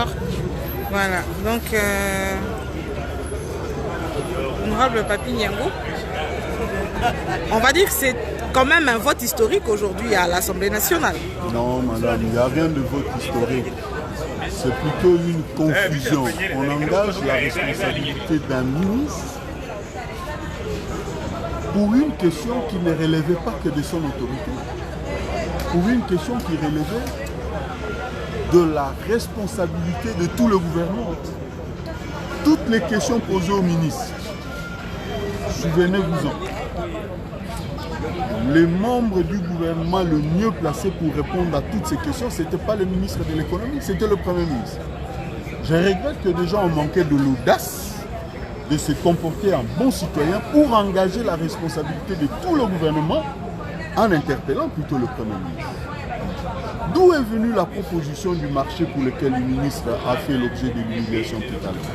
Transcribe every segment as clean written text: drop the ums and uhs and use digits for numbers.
D'accord. Voilà. Donc, honorable Papi Niango, on va dire que c'est quand même un vote historique aujourd'hui à l'Assemblée nationale. Non, madame, il n'y a rien de vote historique. C'est plutôt une confusion. On engage la responsabilité d'un ministre pour une question qui ne relevait pas que de son autorité. Pour une question qui relevait de la responsabilité de tout le gouvernement. Toutes les questions posées au ministre, souvenez-vous-en, les membres du gouvernement le mieux placés pour répondre à toutes ces questions, ce n'était pas le ministre de l'économie, c'était le Premier ministre. Je regrette que des gens ont manqué de l'audace de se comporter en bon citoyen pour engager la responsabilité de tout le gouvernement en interpellant plutôt le Premier ministre. D'où est venue la proposition du marché pour lequel le ministre a fait l'objet de l'humiliation tout à l'heure.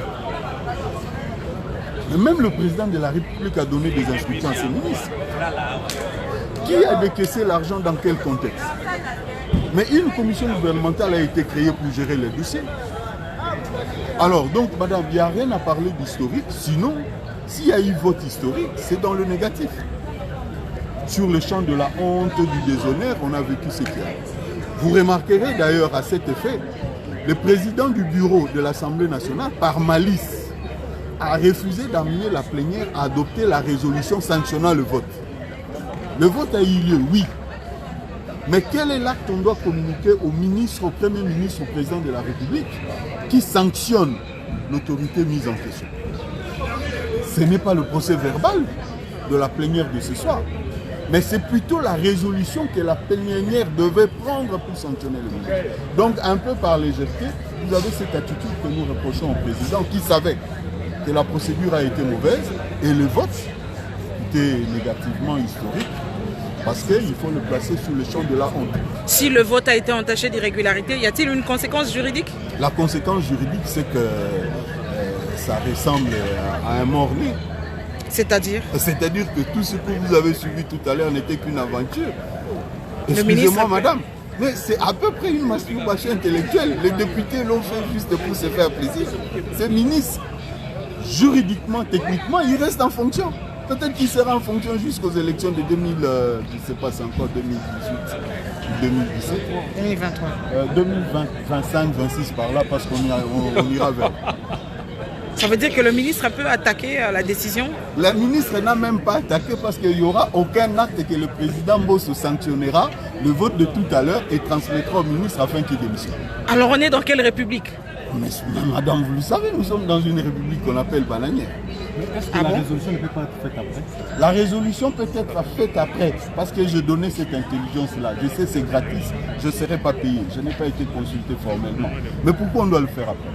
Mais même le président de la République a donné des instructions à ses ministres. Qui a décaissé l'argent dans quel contexte? Mais une commission gouvernementale a été créée pour gérer les dossiers. Alors, donc, madame, il n'y a rien à parler d'historique. Sinon, s'il y a eu vote historique, c'est dans le négatif. Sur le champ de la honte, du déshonneur, on a vécu ce qu'il y a. Vous remarquerez d'ailleurs à cet effet, le président du bureau de l'Assemblée nationale, par malice, a refusé d'amener la plénière à adopter la résolution sanctionnant le vote. Le vote a eu lieu, oui. Mais quel est l'acte qu'on doit communiquer au ministre, au Premier ministre, au président de la République qui sanctionne l'autorité mise en question? Ce n'est pas le procès verbal de la plénière de ce soir, mais c'est plutôt la résolution que la plénière devait prendre pour sanctionner le ministre. Donc, un peu par légèreté, vous avez cette attitude que nous reprochons au président qui savait que la procédure a été mauvaise et le vote était négativement historique. Parce qu'il faut le placer sous le champ de la honte. Si le vote a été entaché d'irrégularité, y a-t-il une conséquence juridique? La conséquence juridique, c'est que ça ressemble à un mort-né. C'est-à-dire? C'est-à-dire que tout ce que vous avez suivi tout à l'heure n'était qu'une aventure. Excusez-moi, madame, mais c'est à peu près une masturbation intellectuelle. Les députés l'ont fait juste pour se faire plaisir. Ces ministres, juridiquement, techniquement, ils restent en fonction. Peut-être qu'il sera en fonction jusqu'aux élections de 2000, je ne sais pas, c'est encore 2018, 2017. 2023. 2025, 26 par là, parce qu'on ira vers. Ça veut dire que le ministre peut attaquer la décision? La ministre n'a même pas attaqué parce qu'il n'y aura aucun acte que le président Bosso sanctionnera le vote de tout à l'heure et transmettra au ministre afin qu'il démissionne. Alors on est dans quelle république? Mais madame, vous le savez, nous sommes dans une république qu'on appelle bananière. Mais est-ce que la résolution ne peut pas être faite après? La résolution peut être faite après, parce que je donnais cette intelligence-là. Je sais, c'est gratis, je ne serai pas payé, je n'ai pas été consulté formellement. Mais pourquoi on doit le faire après?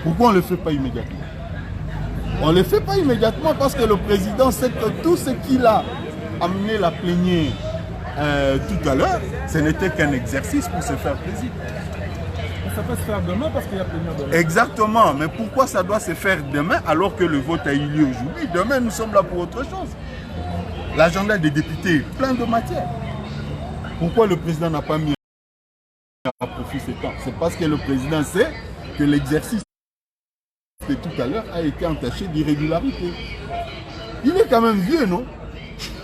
Pourquoi on ne le fait pas immédiatement? On ne le fait pas immédiatement parce que le président sait que tout ce qu'il a amené la plénière tout à l'heure, ce n'était qu'un exercice pour se faire plaisir. Ça peut se faire demain parce qu'il y a plénière demain. Exactement, mais pourquoi ça doit se faire demain alors que le vote a eu lieu aujourd'hui? Demain, nous sommes là pour autre chose. L'agenda des députés est plein de matière. Pourquoi le président n'a pas mis à profit ce temps? C'est parce que le président sait que l'exercice de tout à l'heure a été entaché d'irrégularité. Il est quand même vieux, non?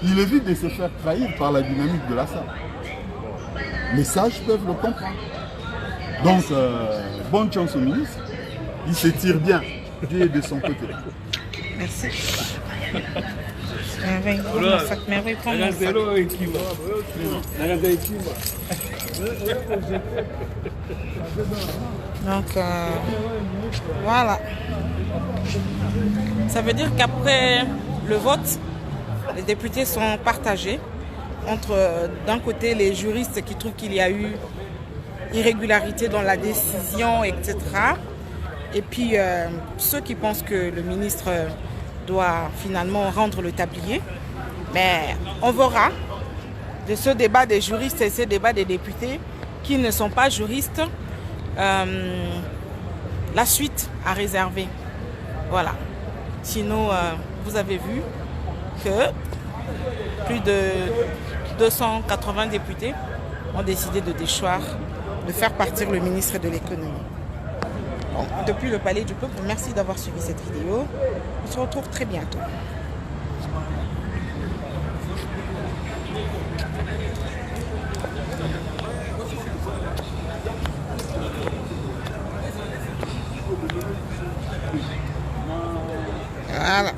Il évite de se faire trahir par la dynamique de la salle. Les sages peuvent le comprendre. Donc, bonne chance au ministre. Il se tire bien. Dieu est de son côté. Merci. Merveille, prends mon sac. Donc, voilà. Ça veut dire qu'après le vote, les députés sont partagés entre, d'un côté, les juristes qui trouvent qu'il y a eu irrégularité dans la décision, etc. Et puis ceux qui pensent que le ministre doit finalement rendre le tablier. Mais on verra de ce débat des juristes et ce débat des députés qui ne sont pas juristes la suite à réserver. Voilà. Sinon, vous avez vu que plus de 280 députés ont décidé de déchoir, de faire partir le ministre de l'économie. Donc, depuis le Palais du Peuple, merci d'avoir suivi cette vidéo. On se retrouve très bientôt. Voilà.